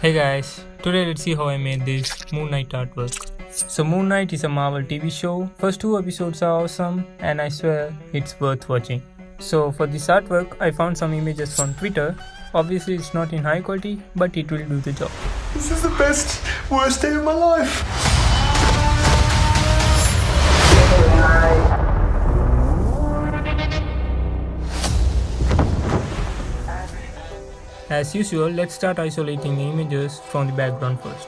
Hey guys, today let's see how I made this Moon Knight artwork. So Moon Knight is a Marvel TV show. First 2 episodes are awesome and I swear it's worth watching. So for this artwork I found some images from Twitter. Obviously it's not in high quality but it will do the job. This is the best, worst day of my life. As usual, let's start isolating the images from the background first.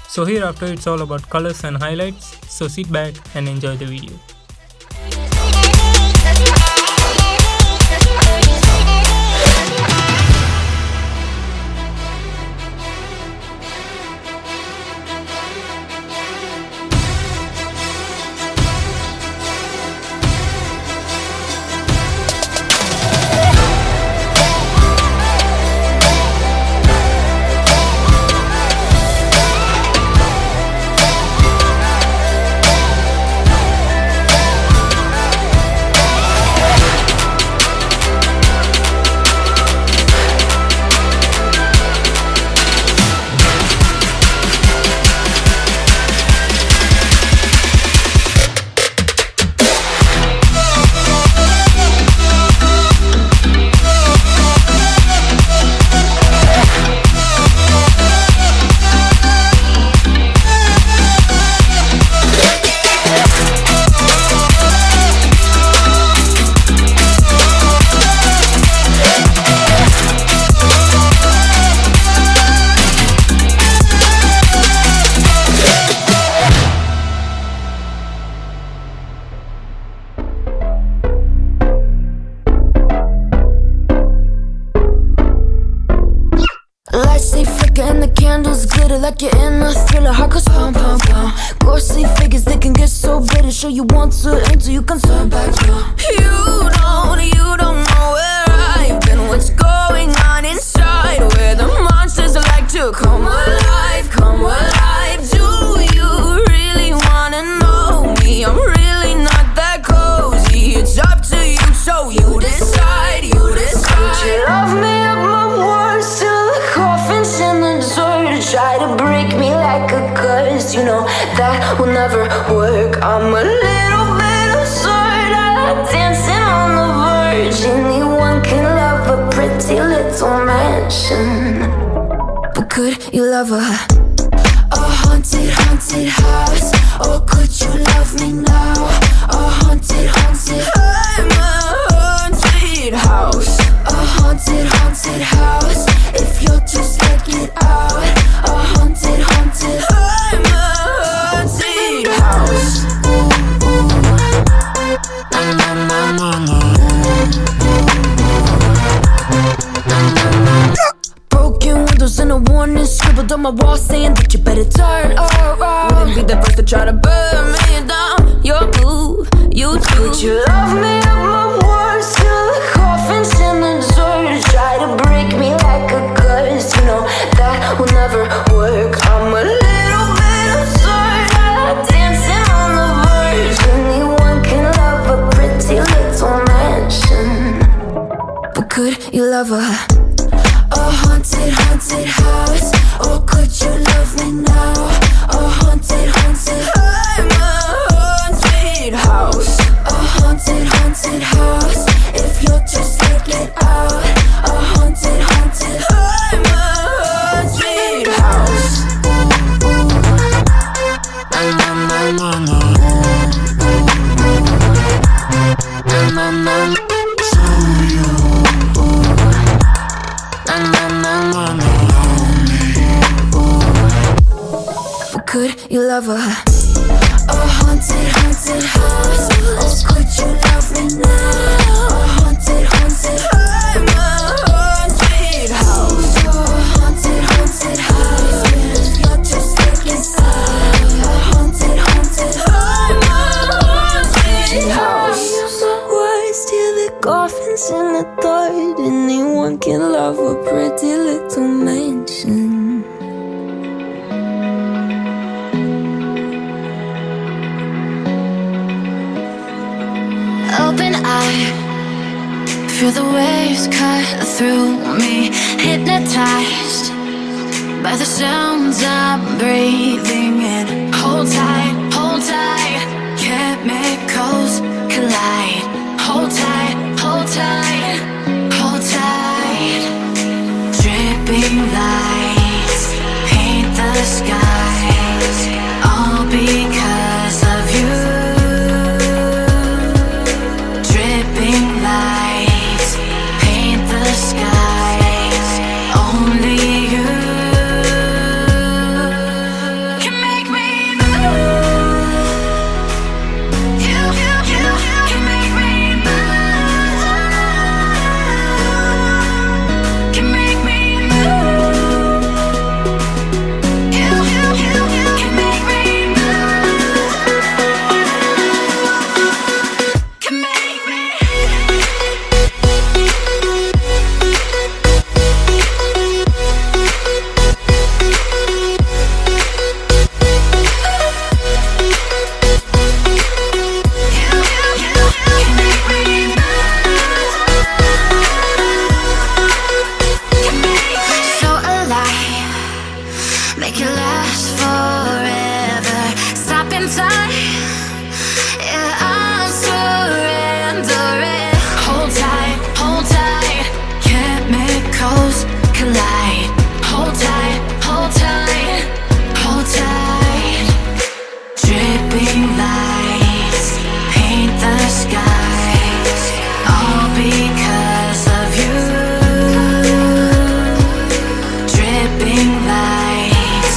So hereafter it's all about colors and highlights, so sit back and enjoy the video. Lights they flicker and the candles glitter like you're in a thriller. Heart goes pound, pound, pound. Ghostly figures, they can get so bitter. Show you want to until you can turn back now. You don't know where I've been. What's going on inside? Where the monsters like to come alive, come alive. Do you really wanna know me? I'm really not that cozy. It's up to you, so you decide, you decide. Would you love me at my worst till the coffin's in the dirt? Try to break me like a curse, you know that will never work. I'm a little bit absurd, I like dancing on the verge. Anyone can love a pretty little mansion, but could you love a haunted, haunted house? Or could you love me now? A haunted, haunted, I'm a haunted house. A haunted, haunted house. If you're too scared, get out. A haunted, haunted, I'm a haunted house. Broken windows and a warning scribbled on my wall saying that you better turn around. Wouldn't be the first to try to burn me down. Your move, you do. Would you love me at my worst till the coffin's in the dirt? Try to break me like a curse, you know that will never work. I'm a little bit absurd, I like dancing on the verge. Anyone can love a pretty little mansion, but could you love a A haunted, haunted house. Or could you love me now? A haunted, haunted. I'm a haunted house. A haunted, haunted house. If you're just take it out. A haunted, haunted. I'm a haunted house. Na na na na na. Na na na. Could you love her? A haunted, haunted house. Oh, could you love me now? A haunted, haunted. I'm a haunted house. A haunted, haunted house. If you're just taking inside. A haunted, haunted. I'm a haunted house. Why steal the coffins in the thought anyone can love a pretty little mansion? Open eye, feel the waves cut through me. Hypnotized by the sounds I'm breathing in. Hold tight, chemicals collide. Hold tight, hold tight, hold tight. Dripping lights paint the skies, all because of you. Dripping lights paint the skies, only you can make me move. You can make me move. Can make me move. You can make me move. Can make me. So alive, make it last forever. Stop in time, yeah, I'm surrendering. Hold tight, chemicals collide. Hold tight, hold tight, hold tight. Dripping lights paint the skies, all because of you. Dripping lights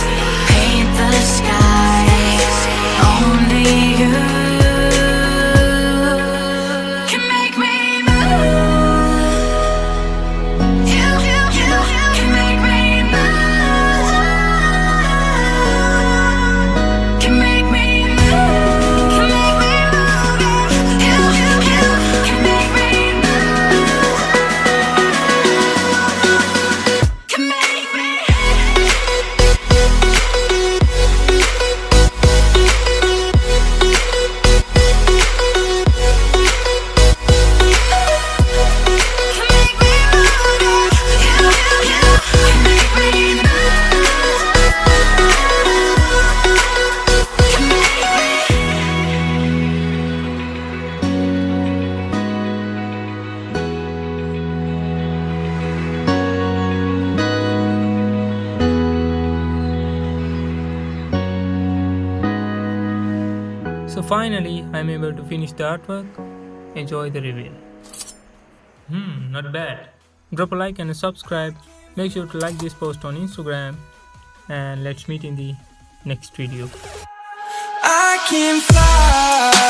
paint the skies, only you can make me move. You can make me move. Can make me move. Can make me move. You can make me move. Can make me. So finally, I'm able to finish the artwork. Enjoy the reveal. Not bad. Drop a like and a subscribe. Make sure to like this post on Instagram. And let's meet in the next video. I can fly.